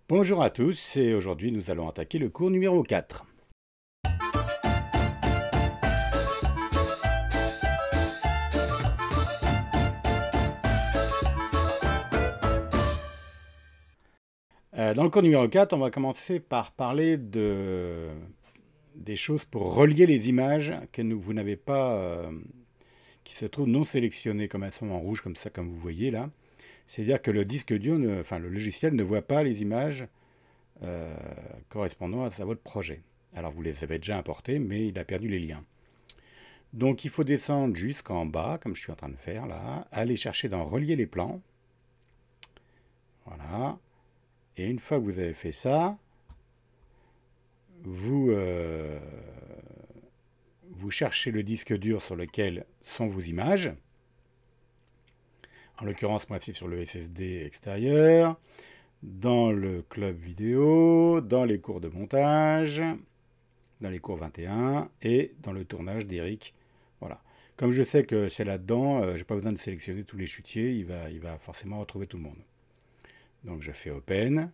Bonjour à tous et aujourd'hui nous allons attaquer le cours numéro 4. Dans le cours numéro 4, on va commencer par parler des choses pour relier les images que vous n'avez pas, qui se trouvent non sélectionnées, comme elles sont en rouge, comme ça, comme vous voyez là. C'est-à-dire que le disque dur, le logiciel ne voit pas les images correspondant à votre projet. Alors vous les avez déjà importées, mais il a perdu les liens. Donc il faut descendre jusqu'en bas, comme je suis en train de faire là, aller chercher dans relier les plans. Voilà. Et une fois que vous avez fait ça, vous cherchez le disque dur sur lequel sont vos images. En l'occurrence, moi c'est sur le SSD extérieur, dans le club vidéo, dans les cours de montage, dans les cours 21 et dans le tournage d'Eric. Voilà. Comme je sais que c'est là-dedans, je n'ai pas besoin de sélectionner tous les chutiers, il va forcément retrouver tout le monde. Donc je fais Open,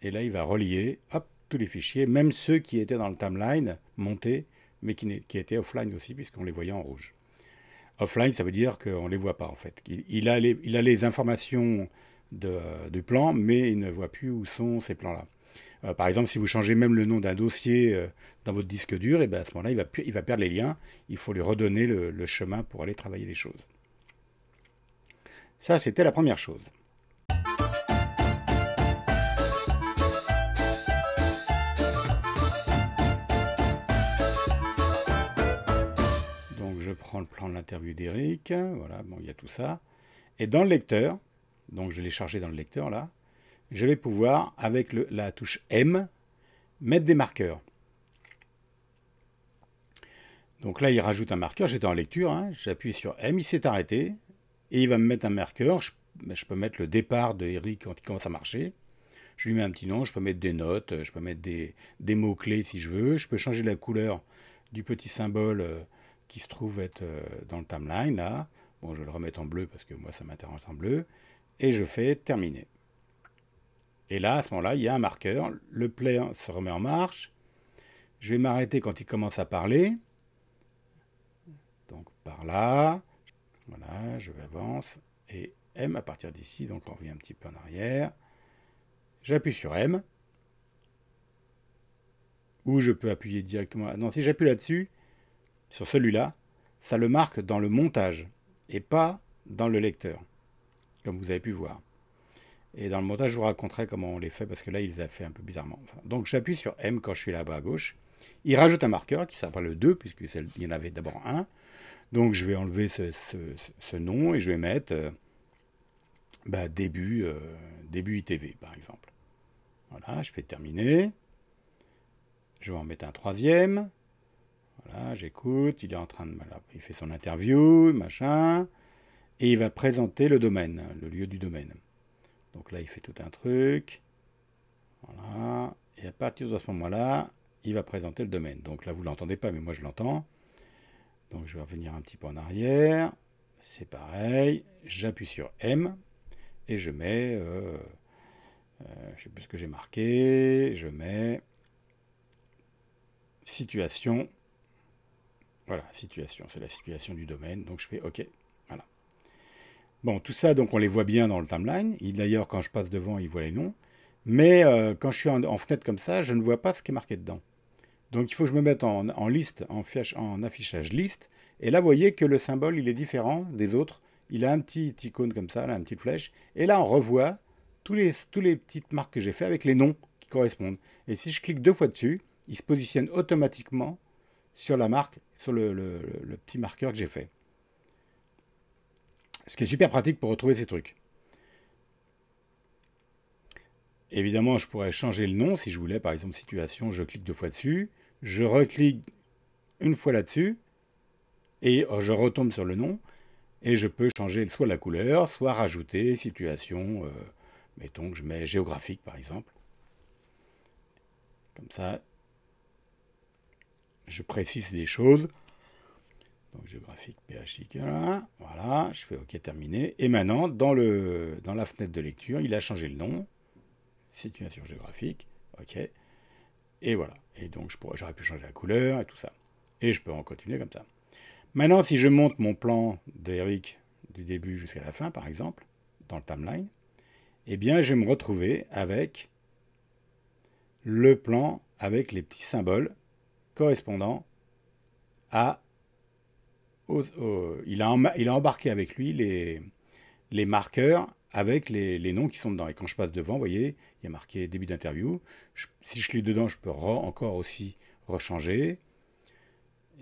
et là il va relier hop, tous les fichiers, même ceux qui étaient dans le timeline montés, mais qui étaient offline aussi, puisqu'on les voyait en rouge. Offline, ça veut dire qu'on ne les voit pas en fait. Il a les informations du plan, mais il ne voit plus où sont ces plans-là. Par exemple, si vous changez même le nom d'un dossier dans votre disque dur, et bien à ce moment-là, il va perdre les liens. Il faut lui redonner le chemin pour aller travailler les choses. Ça, c'était la première chose. Donc, je prends le plan de l'interview d'Eric. Voilà, bon, il y a tout ça. Et dans le lecteur, donc je l'ai chargé dans le lecteur là, je vais pouvoir, avec la touche M, mettre des marqueurs. Donc là, il rajoute un marqueur, j'étais en lecture, hein, j'appuie sur M, il s'est arrêté, et il va me mettre un marqueur. Je peux mettre le départ de Eric quand il commence à marcher. Je lui mets un petit nom, je peux mettre des notes, je peux mettre des mots-clés si je veux. Je peux changer la couleur du petit symbole qui se trouve être dans le timeline, là. Bon, je vais le remettre en bleu parce que moi, ça m'intéresse en bleu. Et je fais terminer. Et là, à ce moment-là, il y a un marqueur. Le play se remet en marche. Je vais m'arrêter quand il commence à parler. Donc par là. Voilà, je vais avance. Et M à partir d'ici. Donc on revient un petit peu en arrière. J'appuie sur M. Ou je peux appuyer directement. Non, si j'appuie là-dessus, sur celui-là, ça le marque dans le montage. Et pas dans le lecteur. Comme vous avez pu voir. Et dans le montage, je vous raconterai comment on les fait, parce que là, il les a fait un peu bizarrement. Enfin, donc, j'appuie sur M quand je suis là-bas à gauche. Il rajoute un marqueur qui s'appelle le 2, puisqu'il y en avait d'abord un. Donc, je vais enlever ce nom et je vais mettre début ITV, par exemple. Voilà, je fais terminer. Je vais en mettre un troisième. Voilà, j'écoute. Il est en train de... il fait son interview, machin. Et il va présenter le domaine, le lieu du domaine. Donc là, il fait tout un truc. Voilà. Et à partir de ce moment-là, il va présenter le domaine. Donc là, vous ne l'entendez pas, mais moi, je l'entends. Donc je vais revenir un petit peu en arrière. C'est pareil. J'appuie sur M. Et je mets... je ne sais plus ce que j'ai marqué. Je mets... Situation. Voilà, situation. C'est la situation du domaine. Donc je fais OK. Voilà. Bon, tout ça, donc on les voit bien dans le timeline. D'ailleurs, quand je passe devant, il voit les noms. Mais quand je suis en fenêtre comme ça, je ne vois pas ce qui est marqué dedans. Donc il faut que je me mette en liste, en affichage liste. Et là, vous voyez que le symbole, il est différent des autres. Il a un petit icône comme ça, là, une petite flèche. Et là, on revoit tous les petites marques que j'ai fait avec les noms qui correspondent. Et si je clique 2 fois dessus, il se positionne automatiquement sur la marque, sur le petit marqueur que j'ai fait. Ce qui est super pratique pour retrouver ces trucs. Évidemment, je pourrais changer le nom si je voulais. Par exemple, situation, je clique 2 fois dessus. Je reclique une fois là-dessus. Et je retombe sur le nom. Et je peux changer soit la couleur, soit rajouter situation. Mettons que je mets géographique, par exemple. Comme ça, je précise des choses. Donc géographique, PHIK, voilà, je fais OK, terminé. Et maintenant, dans la fenêtre de lecture, il a changé le nom. situation géographique, ok. Et voilà. Et donc j'aurais pu changer la couleur et tout ça. Et je peux en continuer comme ça. Maintenant, si je monte mon plan d'Eric du début jusqu'à la fin, par exemple, dans le timeline, eh bien, je vais me retrouver avec le plan avec les petits symboles correspondant à... il a embarqué avec lui les marqueurs avec les noms qui sont dedans. Et quand je passe devant, vous voyez, il y a marqué début d'interview. Si je clique dedans, je peux encore aussi rechanger.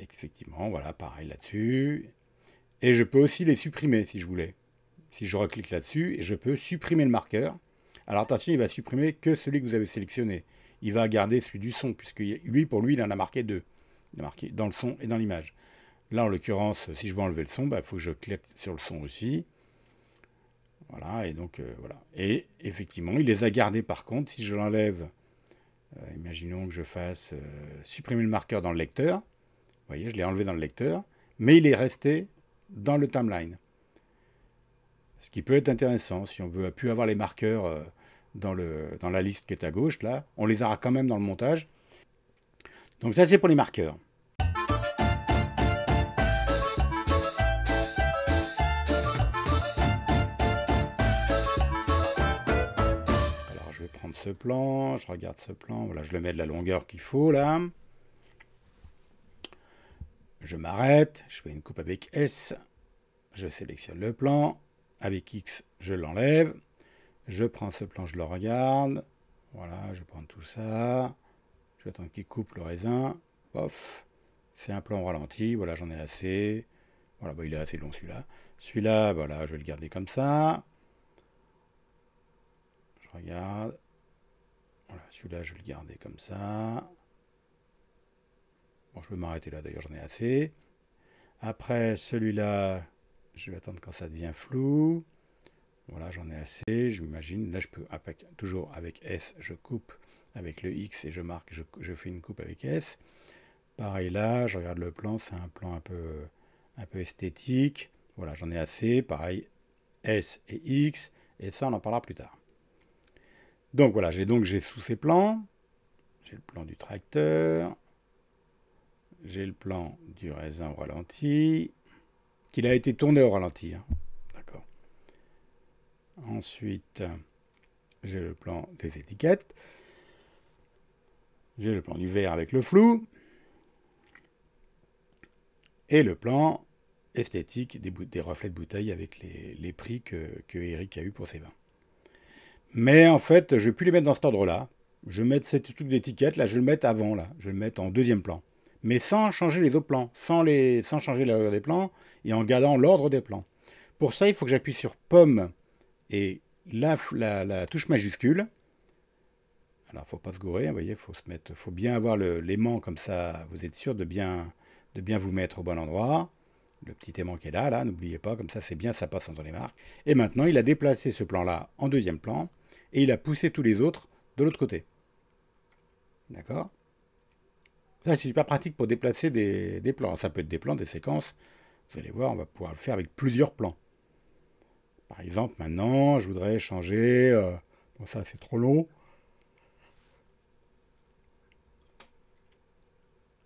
Effectivement, voilà, pareil là-dessus. Et je peux aussi les supprimer si je voulais. Si je reclique là-dessus, et je peux supprimer le marqueur. Alors attention, il va supprimer que celui que vous avez sélectionné. Il va garder celui du son, puisque lui, pour lui, il en a marqué deux. Il a marqué dans le son et dans l'image. Là, en l'occurrence, si je veux enlever le son, il faut que je clique sur le son aussi. Voilà, et donc, voilà. Et effectivement, il les a gardés par contre. Si je l'enlève, imaginons que je fasse supprimer le marqueur dans le lecteur. Vous voyez, je l'ai enlevé dans le lecteur, mais il est resté dans le timeline. Ce qui peut être intéressant, si on veut plus avoir les marqueurs dans la liste qui est à gauche, là, on les aura quand même dans le montage. Donc ça, c'est pour les marqueurs. Alors, je vais prendre ce plan, je regarde ce plan, voilà, je le mets de la longueur qu'il faut, là. Je m'arrête, je fais une coupe avec S, je sélectionne le plan, avec X, je l'enlève, je prends ce plan, je le regarde, voilà, je prends tout ça, je vais attendre qu'il coupe le raisin, pof, c'est un plan ralenti, voilà, j'en ai assez, voilà, il est assez long celui-là, celui-là, voilà, je vais le garder comme ça, je regarde, voilà, celui-là, je vais le garder comme ça. Bon, je vais m'arrêter là, d'ailleurs, j'en ai assez. Après, celui-là, je vais attendre quand ça devient flou. Voilà, j'en ai assez, je m'imagine. Là, je peux, toujours avec S, je coupe avec le X et je marque, je fais une coupe avec S. Pareil là, je regarde le plan, c'est un plan un peu esthétique. Voilà, j'en ai assez. Pareil, S et X. Et ça, on en parlera plus tard. Donc voilà, j'ai sous ces plans. J'ai le plan du tracteur. J'ai le plan du raisin au ralenti, qu'il a été tourné au ralenti. Hein. D'accord. Ensuite, j'ai le plan des étiquettes. J'ai le plan du verre avec le flou. Et le plan esthétique des reflets de bouteille avec les prix que Eric a eu pour ses vins. Mais en fait, je ne vais plus les mettre dans cet ordre-là. Je vais mettre cette truc d'étiquette, là, je vais le mettre avant, là. Je vais le mettre en deuxième plan. Mais sans changer les autres plans, sans changer l'ordre des plans, et en gardant l'ordre des plans. Pour ça, il faut que j'appuie sur pomme et la touche majuscule. Alors, il ne faut pas se gourer, vous voyez, faut bien avoir l'aimant, comme ça, vous êtes sûr de bien vous mettre au bon endroit. Le petit aimant qui est là, n'oubliez pas, comme ça, c'est bien, ça passe entre les marques. Et maintenant, il a déplacé ce plan-là en deuxième plan, et il a poussé tous les autres de l'autre côté. D'accord ? Ça, c'est super pratique pour déplacer des plans. Ça peut être des plans, des séquences. Vous allez voir, on va pouvoir le faire avec plusieurs plans. Par exemple, maintenant, je voudrais changer... bon, ça, c'est trop long.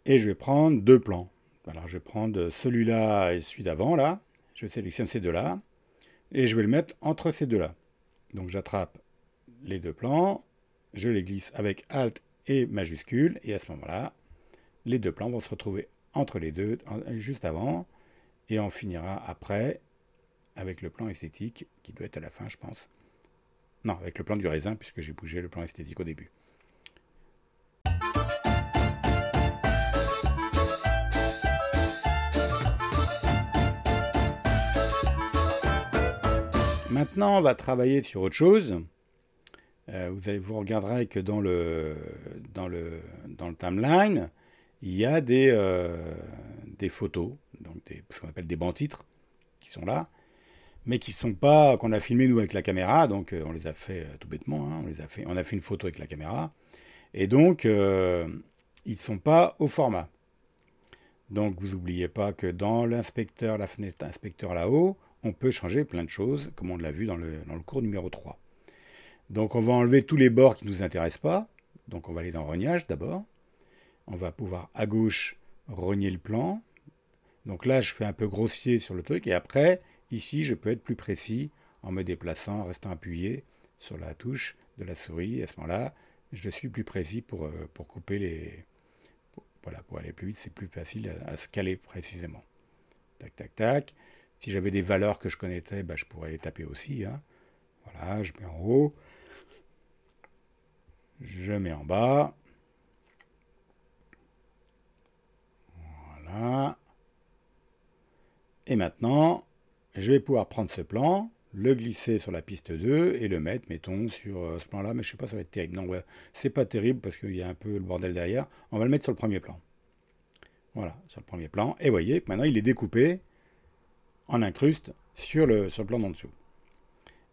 Et je vais prendre deux plans. Alors, je vais prendre celui-là et celui d'avant, là. Je sélectionne ces deux-là. Et je vais le mettre entre ces deux-là. Donc, j'attrape les deux plans. Je les glisse avec Alt et majuscule. Et à ce moment-là, les deux plans vont se retrouver entre les deux, juste avant, et on finira après avec le plan esthétique, qui doit être à la fin, je pense. Non, avec le plan du raisin, puisque j'ai bougé le plan esthétique au début. Maintenant, on va travailler sur autre chose. Vous regarderez que dans le timeline, il y a des photos, donc ce qu'on appelle des bancs titres, qui sont là, mais qui sont pas, qu'on a filmé nous avec la caméra, donc on les a fait tout bêtement, hein, on a fait une photo avec la caméra, et donc ils sont pas au format. Donc vous n'oubliez pas que dans l'inspecteur, la fenêtre inspecteur là-haut, on peut changer plein de choses, comme on l'a vu dans le cours numéro 3. Donc on va enlever tous les bords qui ne nous intéressent pas. Donc on va aller dans rognage d'abord. On va pouvoir à gauche rogner le plan. Donc là je fais un peu grossier sur le truc et après ici je peux être plus précis en me déplaçant, en restant appuyé sur la touche de la souris. À ce moment-là je suis plus précis pour couper les... Voilà, pour aller plus vite c'est plus facile à se caler précisément. Tac tac tac. Si j'avais des valeurs que je connaissais, bah, je pourrais les taper aussi. Hein. Voilà, je mets en haut. Je mets en bas. Voilà. Et maintenant, je vais pouvoir prendre ce plan, le glisser sur la piste 2 et le mettre, mettons, sur ce plan-là. Mais je sais pas, ça va être terrible. Non, ouais, c'est pas terrible parce qu'il y a un peu le bordel derrière. On va le mettre sur le premier plan. Voilà, sur le premier plan. Et vous voyez que maintenant, il est découpé en incruste sur le plan d'en dessous.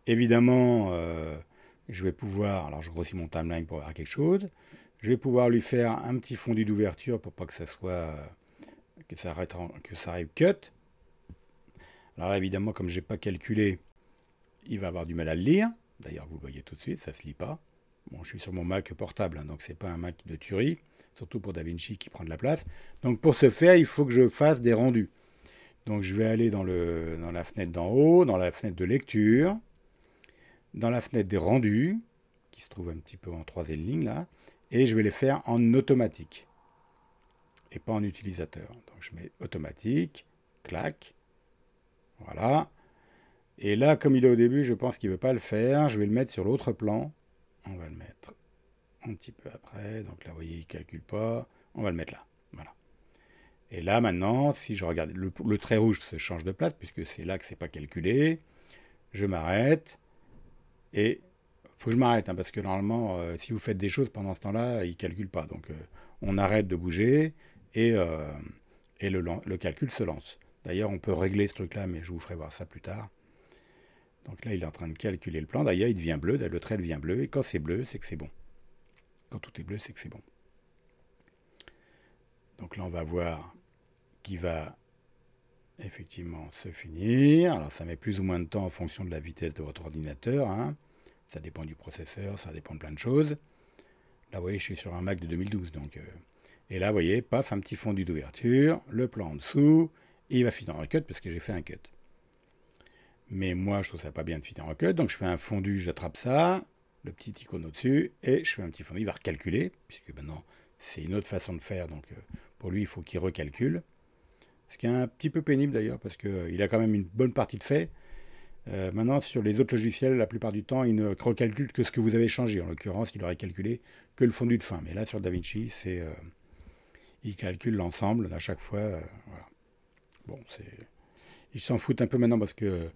Évidemment, je vais pouvoir, alors je grossis mon timeline pour avoir quelque chose, je vais pouvoir lui faire un petit fondu d'ouverture pour pas que ça soit, que ça arrive cut. Alors là, évidemment, comme j'ai pas calculé, il va avoir du mal à le lire. D'ailleurs, vous le voyez tout de suite, ça se lit pas. Bon, je suis sur mon Mac portable, hein, donc c'est pas un Mac de tuerie, surtout pour DaVinci qui prend de la place. Donc pour ce faire, il faut que je fasse des rendus. Donc je vais aller dans la fenêtre d'en haut, dans la fenêtre de lecture, dans la fenêtre des rendus, qui se trouve un petit peu en troisième ligne là, et je vais les faire en automatique, et pas en utilisateur. Donc je mets automatique, clac, voilà. Et là, comme il est au début, je pense qu'il ne veut pas le faire, je vais le mettre sur l'autre plan. On va le mettre un petit peu après, donc là vous voyez il ne calcule pas, on va le mettre là, voilà. Et là maintenant, si je regarde, le trait rouge se change de place, puisque c'est là que c'est pas calculé, je m'arrête, et il faut que je m'arrête, hein, parce que normalement, si vous faites des choses pendant ce temps-là, il ne calcule pas. Donc on arrête de bouger et le calcul se lance. D'ailleurs, on peut régler ce truc-là, mais je vous ferai voir ça plus tard. Donc là, il est en train de calculer le plan. D'ailleurs, il devient bleu, le trait devient bleu, et quand c'est bleu, c'est que c'est bon. Quand tout est bleu, c'est que c'est bon. Donc là, on va voir qu'il va effectivement se finir. Alors ça met plus ou moins de temps en fonction de la vitesse de votre ordinateur, hein. Ça dépend du processeur, ça dépend de plein de choses. Là, vous voyez, je suis sur un Mac de 2012. Donc, et là, vous voyez, paf, un petit fondu d'ouverture, le plan en dessous, et il va finir en cut parce que j'ai fait un cut. Mais moi, je trouve ça pas bien de finir en cut, donc je fais un fondu, j'attrape ça, le petit icône au-dessus, et je fais un petit fondu. Il va recalculer, puisque maintenant, c'est une autre façon de faire, donc pour lui, il faut qu'il recalcule. Ce qui est un petit peu pénible d'ailleurs, parce qu'il a quand même une bonne partie de fait. Maintenant, sur les autres logiciels, la plupart du temps, il ne recalcule que ce que vous avez changé. En l'occurrence, il aurait calculé que le fondu de fin. Mais là, sur DaVinci, il calcule l'ensemble à chaque fois. Voilà. Bon, ils s'en foutent un peu maintenant parce que,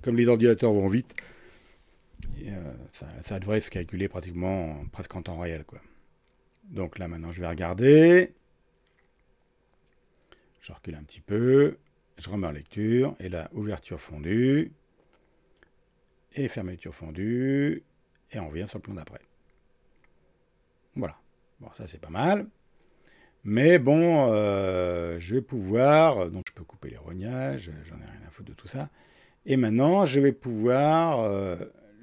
comme les ordinateurs vont vite, ça devrait se calculer pratiquement presque en temps réel, quoi. Donc là, maintenant, je vais regarder. Je recule un petit peu. Je remets en lecture. Et là, ouverture fondue. Et fermeture fondue, et on revient sur le plan d'après. Voilà. Bon, ça c'est pas mal. Mais bon, je vais pouvoir, donc je peux couper les rognages, j'en ai rien à foutre de tout ça. Et maintenant, je vais pouvoir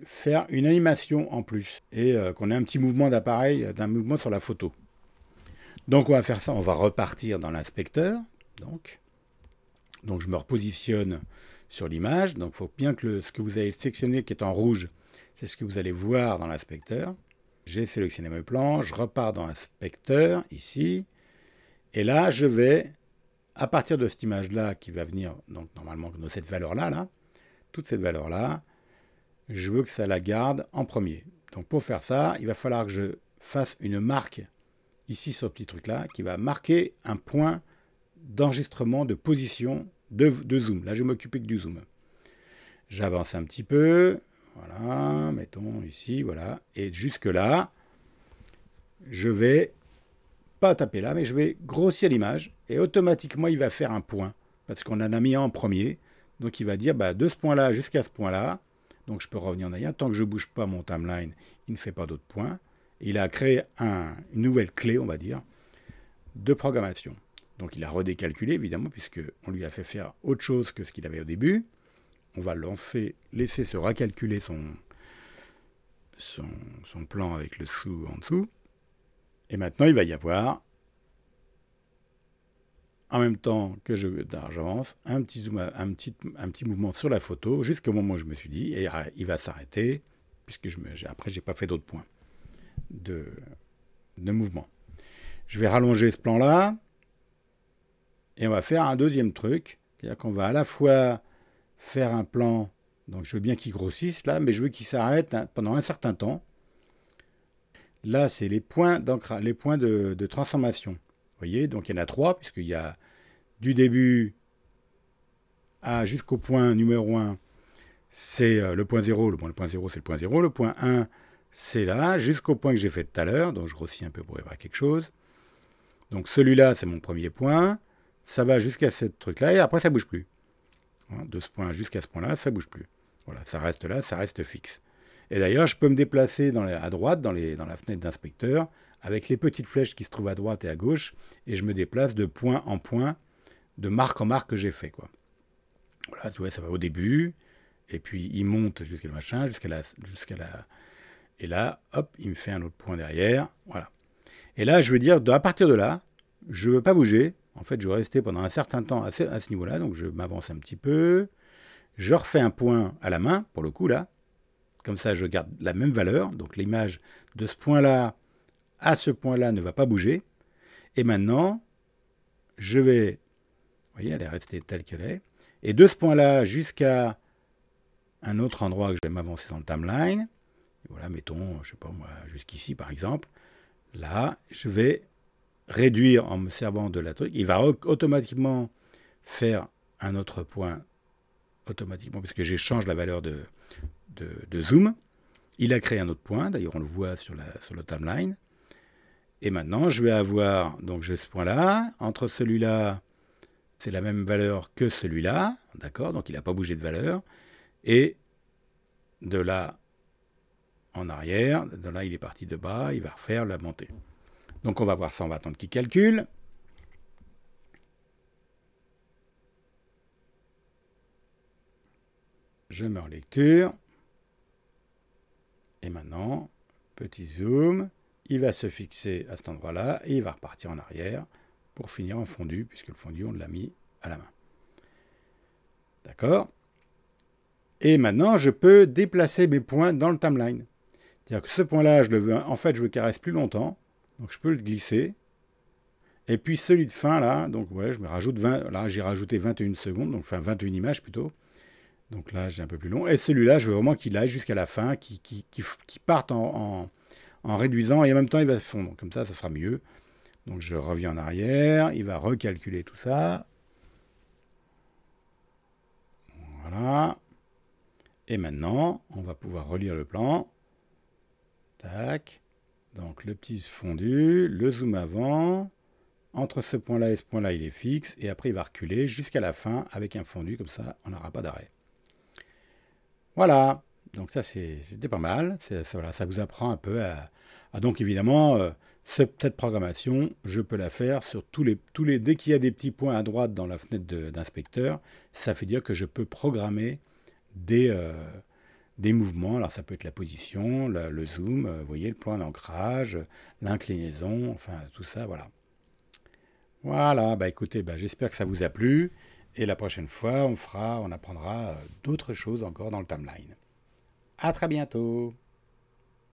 faire une animation en plus, et qu'on ait un petit mouvement d'appareil, d'un mouvement sur la photo. Donc on va faire ça, on va repartir dans l'inspecteur, donc je me repositionne sur l'image. Donc il faut bien que ce que vous avez sélectionné qui est en rouge, c'est ce que vous allez voir dans l'inspecteur. J'ai sélectionné mes plans, je repars dans l'inspecteur, ici. Et là, je vais, à partir de cette image-là qui va venir, donc normalement de cette valeur-là, là, toute cette valeur-là, je veux que ça la garde en premier. Donc pour faire ça, il va falloir que je fasse une marque, ici sur ce petit truc-là, qui va marquer un point d'enregistrement de position de zoom. Là, je vais m'occuper que du zoom. J'avance un petit peu. Voilà, mettons ici, voilà. Et jusque là, je vais pas taper là, mais je vais grossir l'image. Et automatiquement, il va faire un point. Parce qu'on en a mis un en premier. Donc, il va dire, bah, de ce point-là jusqu'à ce point-là. Donc, je peux revenir en arrière. Tant que je ne bouge pas mon timeline, il ne fait pas d'autres points. Il a créé une nouvelle clé, on va dire, de programmation. Donc il a redécalculé, évidemment, puisqu'on lui a fait faire autre chose que ce qu'il avait au début. On va laisser se recalculer son plan avec le sous en dessous. Et maintenant, il va y avoir, en même temps que j'avance, un petit zoom, un petit mouvement sur la photo, jusqu'au moment où je me suis dit, et il va s'arrêter, puisque après, j'ai pas fait d'autres points de mouvement. Je vais rallonger ce plan-là, et on va faire un deuxième truc, c'est-à-dire qu'on va à la fois faire un plan, donc je veux bien qu'il grossisse là, mais je veux qu'il s'arrête pendant un certain temps. Là, c'est les points les points de transformation. Vous voyez, donc il y en a 3, puisqu'il y a du début jusqu'au point numéro 1, c'est le point 0. Le point 0, c'est le point 0. Le point 1, c'est là, jusqu'au point que j'ai fait tout à l'heure. Donc je grossis un peu pour y voir quelque chose. Donc celui-là, c'est mon premier point. Ça va jusqu'à ce truc-là, et après, ça ne bouge plus. De ce point jusqu'à ce point-là, ça ne bouge plus. Voilà, ça reste là, ça reste fixe. Et d'ailleurs, je peux me déplacer à droite, dans la fenêtre d'inspecteur, avec les petites flèches qui se trouvent à droite et à gauche, et je me déplace de point en point, de marque en marque que j'ai fait, quoi. Voilà, tu vois, ça va au début, et puis il monte jusqu'à le machin, jusqu'à la... Et là, hop, il me fait un autre point derrière, voilà. Et là, je veux dire, à partir de là, je ne veux pas bouger. En fait, je vais rester pendant un certain temps à ce niveau-là, donc je m'avance un petit peu. Je refais un point à la main, pour le coup, là. Comme ça, je garde la même valeur. Donc l'image de ce point-là à ce point-là ne va pas bouger. Et maintenant, je vais... Vous voyez, elle est restée telle qu'elle est. Et de ce point-là jusqu'à un autre endroit que je vais m'avancer dans le timeline, et voilà, mettons, je sais pas moi, jusqu'ici par exemple, là, je vais réduire en me servant de la truc. Il va automatiquement faire un autre point, automatiquement, parce que j'échange la valeur de zoom. Il a créé un autre point, d'ailleurs on le voit sur le timeline. Et maintenant, je vais avoir, donc j'ai ce point-là, entre celui-là, c'est la même valeur que celui-là, d'accord, donc il n'a pas bougé de valeur, et de là en arrière, de là il est parti de bas, il va refaire la montée. Donc on va voir ça, on va attendre qu'il calcule. Je mets en lecture. Et maintenant, petit zoom, il va se fixer à cet endroit-là et il va repartir en arrière pour finir en fondu, puisque le fondu, on l'a mis à la main. D'accord? Et maintenant, je peux déplacer mes points dans le timeline. C'est-à-dire que ce point-là, je le veux, en fait, je veux qu'il reste plus longtemps, donc je peux le glisser. Et puis celui de fin, là, donc ouais, je me rajoute 20, là, j'ai rajouté 21 secondes, donc enfin 21 images plutôt. Donc là, j'ai un peu plus long. Et celui-là, je veux vraiment qu'il aille jusqu'à la fin, qu'il parte en réduisant, et en même temps, il va fondre. Comme ça sera mieux. Donc je reviens en arrière, il va recalculer tout ça. Voilà. Et maintenant, on va pouvoir relire le plan. Tac. Donc le petit fondu, le zoom avant. Entre ce point-là et ce point-là, il est fixe. Et après, il va reculer jusqu'à la fin avec un fondu. Comme ça, on n'aura pas d'arrêt. Voilà, donc ça c'était pas mal, voilà, ça vous apprend un peu à donc évidemment, cette programmation, je peux la faire sur dès qu'il y a des petits points à droite dans la fenêtre d'inspecteur, ça fait dire que je peux programmer des mouvements, alors ça peut être la position, le zoom, vous voyez, le point d'ancrage, l'inclinaison, enfin tout ça, voilà. Voilà, bah écoutez, j'espère que ça vous a plu. Et la prochaine fois, on apprendra d'autres choses encore dans le timeline. À très bientôt!